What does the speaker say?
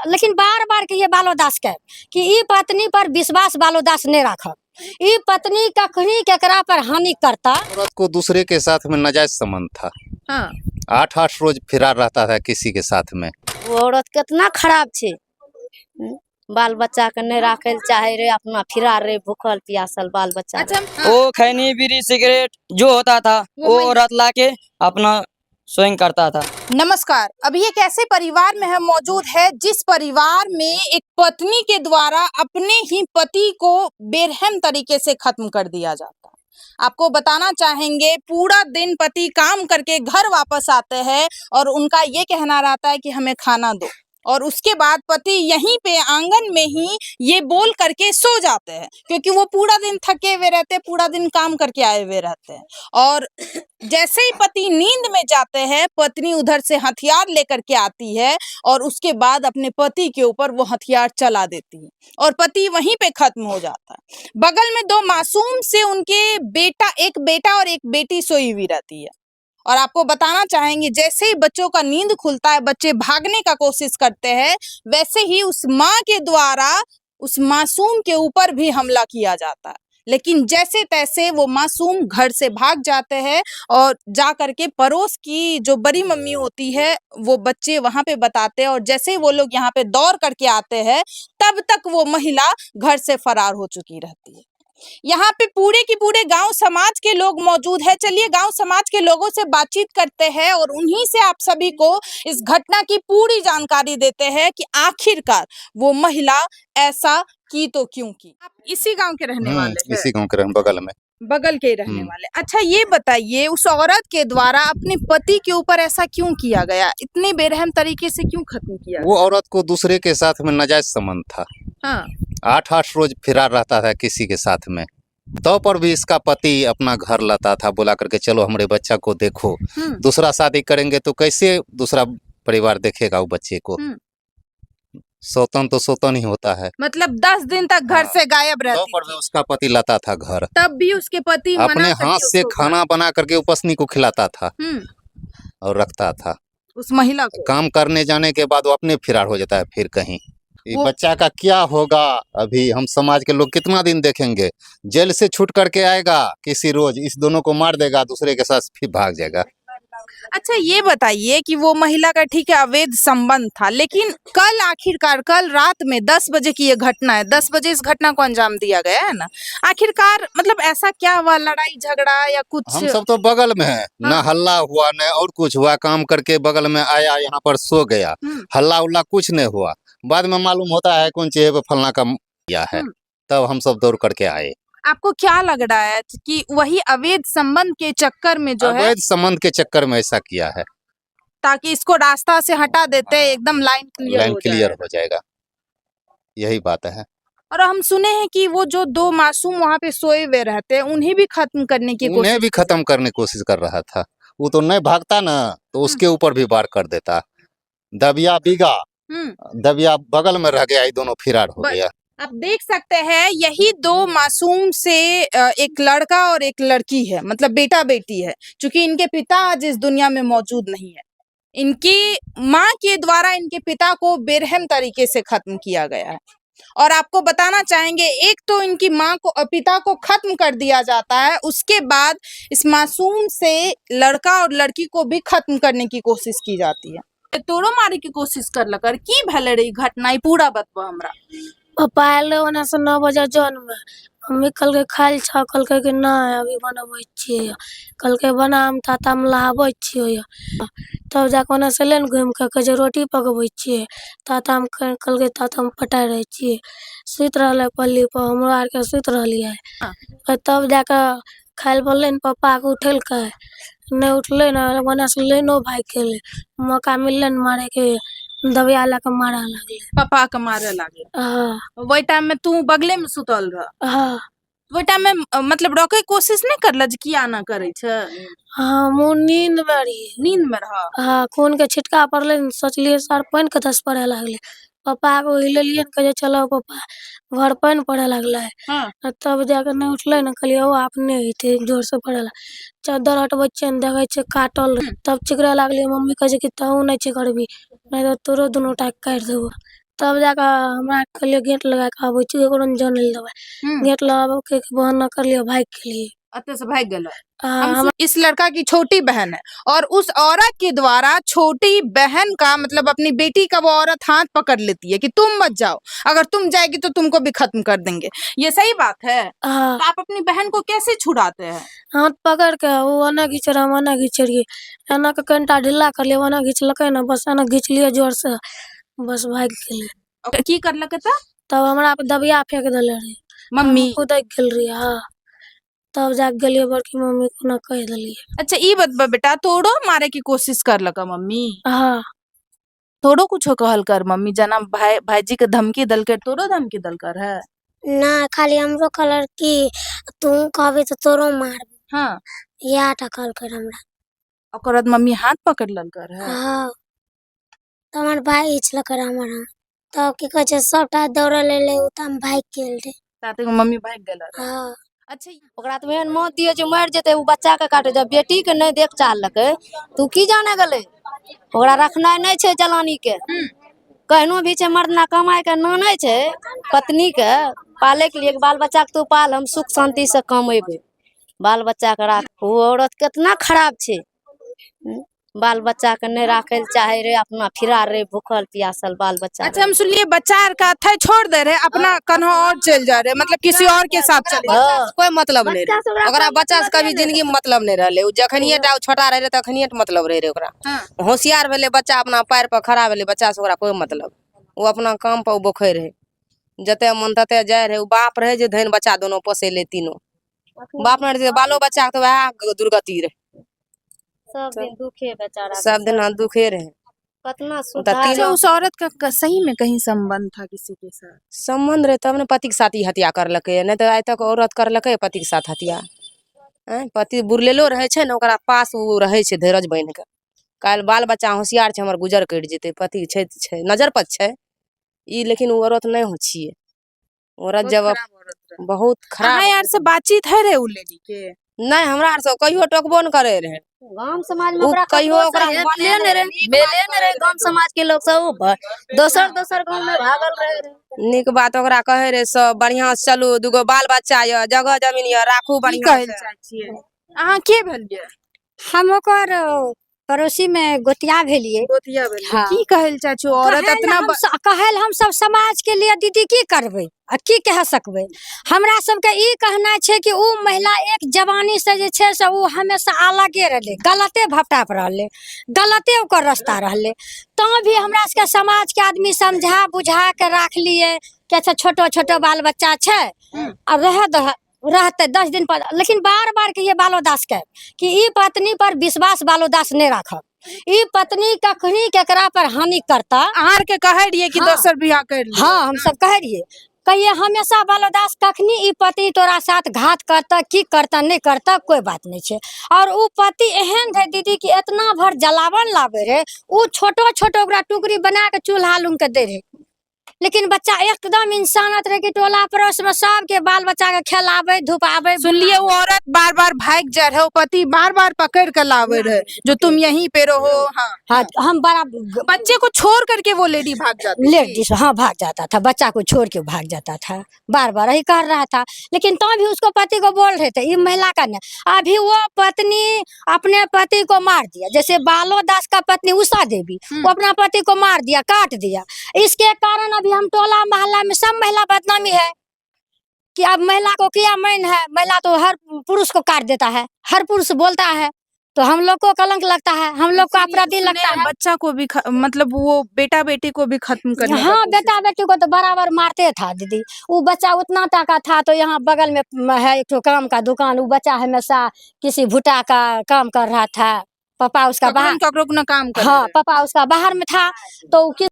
लेकिन बार बार के ये बालोदास के कि ई पत्नी पर विश्वास बालोदास नहीं रखब, ई पत्नी कखनी केकरा पर हानि करता। औरत को दूसरे के साथ में नाजायज संबंध था। हाँ 8-8 रोज फिरार रहता था किसी के साथ में। वो औरत कितना खराब छे, बाल बच्चा के नहीं राखे चाहे रे, अपना फिरार रे भूखल प्यासल बाल बच्चा। अच्छा वो खैनी बीड़ी सिगरेट जो होता था वो औरत लाके अपना स्वयं करता था। नमस्कार, अभी एक ऐसे परिवार में हम मौजूद है जिस परिवार में एक पत्नी के द्वारा अपने ही पति को बेरहम तरीके से खत्म कर दिया जाता है। आपको बताना चाहेंगे, पूरा दिन पति काम करके घर वापस आते हैं और उनका ये कहना रहता है कि हमें खाना दो, और उसके बाद पति यहीं पे आंगन में ही ये बोल करके सो जाते हैं, क्योंकि वो पूरा दिन थके हुए रहते हैं, पूरा दिन काम करके आए हुए रहते हैं। और जैसे ही पति नींद में जाते हैं, पत्नी उधर से हथियार लेकर के आती है और उसके बाद अपने पति के ऊपर वो हथियार चला देती है और पति वहीं पे खत्म हो जाता है। बगल में 2 मासूम से उनके एक बेटा और एक बेटी सोई हुई रहती है। और आपको बताना चाहेंगे, जैसे ही बच्चों का नींद खुलता है, बच्चे भागने का कोशिश करते हैं, वैसे ही उस माँ के द्वारा उस मासूम के ऊपर भी हमला किया जाता है। लेकिन जैसे तैसे वो मासूम घर से भाग जाते हैं और जा करके पड़ोस की जो बड़ी मम्मी होती है वो बच्चे वहां पे बताते हैं, और जैसे वो लोग यहाँ पे दौड़ करके आते हैं तब तक वो महिला घर से फरार हो चुकी रहती है। यहाँ पे पूरे की पूरे गांव समाज के लोग मौजूद है। चलिए गांव समाज के लोगों से बातचीत करते हैं और उन्हीं से आप सभी को इस घटना की पूरी जानकारी देते हैं कि आखिरकार वो महिला ऐसा की तो क्यों की। आप इसी गांव के रहने वाले हैं? इसी गांव के बगल के रहने वाले। अच्छा ये बताइए, उस औरत के द्वारा अपने पति के ऊपर ऐसा क्यों किया गया, इतने बेरहम तरीके से क्यों खत्म किया? वो औरत को दूसरे के साथ में नाजायज संबंध था। हाँ 8-8 रोज फिरार रहता था किसी के साथ में, तो पर भी इसका पति अपना घर लाता था, बोला करके चलो हमारे बच्चा को देखो, दूसरा शादी करेंगे तो कैसे दूसरा परिवार देखेगा वो बच्चे को। सौतन तो सौतन ही होता है। मतलब 10 दिन तक घर से गायब रहती तो पर भी उसका पति लाता था घर, तब भी उसके पति अपने हाथ से खाना बना करके उपस्नी को खिलाता था और रखता था। उस महिला को काम करने जाने के बाद वो अपने फिरार हो जाता है फिर कहीं। ये बच्चा का क्या होगा, अभी हम समाज के लोग कितना दिन देखेंगे। जेल से छूट करके आएगा किसी रोज, इस दोनों को मार देगा, दूसरे के साथ फिर भाग जाएगा। अच्छा ये बताइए कि वो महिला का ठीक है अवैध संबंध था, लेकिन कल आखिरकार कल रात में 10 बजे की ये घटना है, 10 बजे इस घटना को अंजाम दिया गया है ना। आखिरकार मतलब ऐसा क्या हुआ, लड़ाई झगड़ा या कुछ? हम सब तो बगल में है, न हल्ला हुआ न और कुछ हुआ, काम करके बगल में आया, यहाँ पर सो गया, हल्ला उल्ला कुछ नहीं हुआ। बाद में मालूम होता है कौन चीज फलना का किया है, तब हम सब दौड़ करके आए। आपको क्या लग रहा है कि वही अवैध संबंध के चक्कर में जो है, अवैध संबंध के चक्कर में ऐसा किया है, ताकि इसको रास्ता से हटा देते एकदम लाइन क्लियर हो जाएगा, यही बात है। और हम सुने हैं कि वो जो 2 मासूम वहाँ पे सोए हुए रहते हैं उन्हें भी खत्म करने की कोशिश कर रहा था। वो तो नहीं भागता ना, तो उसके ऊपर भी वार कर देता। दबिया बिगा, दबिया बगल में रह गया, ये दोनों फिरार हो गया। आप देख सकते हैं यही 2 मासूम से एक लड़का और एक लड़की है, मतलब बेटा बेटी है। चूंकि इनके पिता आज इस दुनिया में मौजूद नहीं है, इनकी माँ के द्वारा इनके पिता को बेरहम तरीके से खत्म किया गया है। और आपको बताना चाहेंगे, एक तो इनकी माँ को पिता को खत्म कर दिया जाता है, उसके बाद इस मासूम से लड़का और लड़की को भी खत्म करने की कोशिश की जाती है। तोड़ो मारे की कोशिश कर लकर की भले रही घटना पूरा बतबा हमरा। पापा आयल ओना से 9 बजे जन्म में, मम्मी कल के खाइल छ, कल के ना अभी बनबै छियै, कल के बनाम ताता में लहाबै छियै, तब जाके ओना से लेन घूम के जे रोटी पकबै छियै, ताता में कल के ताता में पटाई रहे छियै, सुत रहले पल्ली पर, हमरा आर के सुत रहलियै, तब जाके खाइल बोलले पापा के उठेलकै, नहीं उठले ना, ओना से लेनो भाग गेलै, मौका मिलले न मारे के, दबिया लाके मारे लगले, पापा के मारे लगे। वही टाइम में तू बगले में सुतल रह? हाँ। वही टाइम में मतलब रोके की कोशिश नहीं करल जे किया ना करे छ? हाँ मु नींद में रही। नींद में रह? हाँ, खून के छिटका पड़ले, सोचलिए सर पानी के दस पड़े लगले, पापा को हिलेलिए न, कहे चलो पापा घर पानी पड़े लगले। तब जाके नहीं उठले न, कहलिए ओ आपने ही थे, जोर से पड़े लगे, चादर हटबै छियै न, देखे छियै काटल, तब चिकरा लगलिए, मम्मी कहे कि तू नहीं चिकरबी, नहीं तो तोरो दोनों टाइक काट देबो। तब जाकर हमरा कहलिए गेट लगा के आबै छी एकरो जाने ले देबै गेट लगाबो के बहाना कर लियो भाग के लिए अते से भाग गेलो। हम इस लड़का की छोटी बहन है और उस औरत के द्वारा छोटी बहन का मतलब अपनी बेटी का वो औरत हाथ पकड़ लेती है कि तुम मत जाओ, अगर तुम जाएगी तो तुमको भी खत्म कर देंगे। ये सही बात है? तो आप अपनी बहन को कैसे छुड़ाते हैं? हाथ पकड़ के वो आना घींच रहा आना घींच रही एना के कंटा ढीला कर लिया आना घींचलक ना बस एना घींच लिया जोर से बस भाग गेले। की करलक तब हमरा पे दबिया फेंक देले रही मम्मी? कूद गेल रही हाँ तब जाके गेलिए बड़की मम्मी को ना कह दिलिए। अच्छा ई बतबा बेटा, तोड़ो मारे की कोशिश करलक मम्मी? हाँ तोड़ो कुछ कहल कर मम्मी जना भाईजी के धमकी दल कर तोड़ो धमकी दल कर है ना खाली हमरो कलर की तू कहबे तो तोरो मार हाँ या टकल कर हमरा ओकर बाद मम्मी हाथ पकड़ लल कर है। हाँ तो हमार भाई हिचल कर हमरा तब की कह छै सबटा दौड़ ले उ त हम भाग गेल रे ताते मम्मी भाग गेल। हाँ अच्छा ओकरा तो एहन मौत दिए जो मर जेते उ बच्चा के काटे जब बेटी के नहीं देख चाहलकै तू की जाने गेले ओकरा रखनाइ नहीं छै जलानी के कहनो भी छै मर्दना कमाई के नानै छै पत्नी के पाले के लिए बाल बच्चा के तू पाल हम सुख शांति से कमेबे बाल बच्चा के राख। वो औरत कितना खराब छै बाल बच्चा के नहीं राखे चाहे रे अपना फिरा रे भूखल प्यासल बाल बच्चा। अच्छा हम सुनिए बच्चा का थे छोड़ दे रहे अपना कन्हो और चल जा रहे मतलब किसी और के साथ चले कोई मतलब नहीं रहे ओकरा बच्चा से कभी जिंदगी में मतलब नहीं रहले उ जखनिए टा छोटा रहे तखनिए मतलब रहे ओकरा होशियार भेले बच्चा अपना पैर पर खड़ा भेले बच्चा से ओकरा कोई मतलब वो अपना काम पर बोखे रहे जते मन तते जाए रहे बाप रहे जे धन बच्चा दोनों पोसे ले तीनों बाप नहीं रहे बालो बच्चा के तो वह दुर्गति रहे सब दिन दुखे बेचारा सब दिन दुखे रहे कितना अच्छा उस औरत का सही में कहीं संबंध था किसी के साथ? संबंध रहे तब ने पति के साथ ही हत्या करलकै नहीं तो आज तक औरत करलकै पति के साथ हत्या पति बुरलेलो रहे छै ने ओकरा पास वो रहे छै धीरज बन के काल बाल बच्चा होशियार छै हमर गुजर कर जेते पति छै नजर पर छै ई लेकिन वो औरत नहीं हो छिए औरत जब बहुत खराब यार से बातचीत है रे उ लेडी के नहीं हमरा आर से कहियो टोकबो न करे रहे गांव समाज में उ ओकरा कहियो ओकरा मेले ने रे गांव समाज के लोग सब दोसर गांव में भागल रहे निक बात ओकरा कहे रे सब बढ़िया से चलू दुगो बाल बच्चा य जगह जमीन य राखू बढ़िया से। अहाँ के भेलिए? हम ओकर पड़ोसी में गोतिया भेलिए। गोतिया भेलिए हाँ। की कहल चाचू औरत इतना कहल हम सब समाज के लिए दीदी की करबे आ की कह सकबे हमरा सबके ई कहना छै कि उ महिला एक जवानी से जे छै से उ हमेशा अलगे रहले गलते भपटा पर रहले गलते ओकर रास्ता रहले तो भी हमरा सबके समाज के आदमी समझा बुझा के राख लिए कि अच्छा छोटो छोटो बाल बच्चा छै और रहते 10 दिन पर लेकिन बार बार के ये बालो दास के कि ई पत्नी पर विश्वास बालो दास नहीं रखब ई पत्नी कखनी केकरा पर हानि करता आर के कहे रहिए कि हाँ। दोसर बियाह कर लिए। हाँ हम सब कह रहिए कहिए हमेशा बालो दास कखनी ई पति तोरा साथ घात करता की करता नहीं करता कोई बात नहीं छे और उ पति एहन रहे दीदी कि इतना भर जलावन लावे रहे उ छोटो छोटो ओकरा टुकड़ी बना के चूल्हा लूंग के दे रहे लेकिन बच्चा एकदम इंसानत रहे कि टोला पड़ोस में सबके बाल बच्चा के खिलावे धुपावे। सुन लिए वो औरत बार बार भाग जा रहे पति बार बार पकड़ कर लावे रहे जो तुम यहीं पे रहो। हाँ हाँ हम बड़ा बच्चे को छोड़ करके वो लेडी भाग जाती थी। लेडीज हाँ भाग जाता था बच्चा को छोड़ के भाग जाता था बार बार यही कर रहा था लेकिन तो भी उसको पति को बोल रहे थे ये महिला का नहीं अभी वो पत्नी अपने पति को मार दिया जैसे बालो दास का पत्नी उषा देवी वो अपना पति को मार दिया काट दिया इसके कारण अभी हम टोला मोहल्ला में सब महिला बदनामी है कि अब महिला को क्या मैन है महिला तो हर पुरुष को काट देता है हर पुरुष बोलता है तो हम लोग को कलंक लगता है हम लोग को अपराधी लगता है बच्चा को भी मतलब वो बेटा बेटी को भी खत्म करने हाँ बेटा बेटी को तो बराबर मारते था दीदी वो बच्चा उतना टाका था तो यहाँ बगल में है एक तो काम का दुकान वो बच्चा हमेशा किसी भुट्टा का काम कर रहा था पापा उसका बाहर काम कर हाँ पापा उसका बाहर में था तो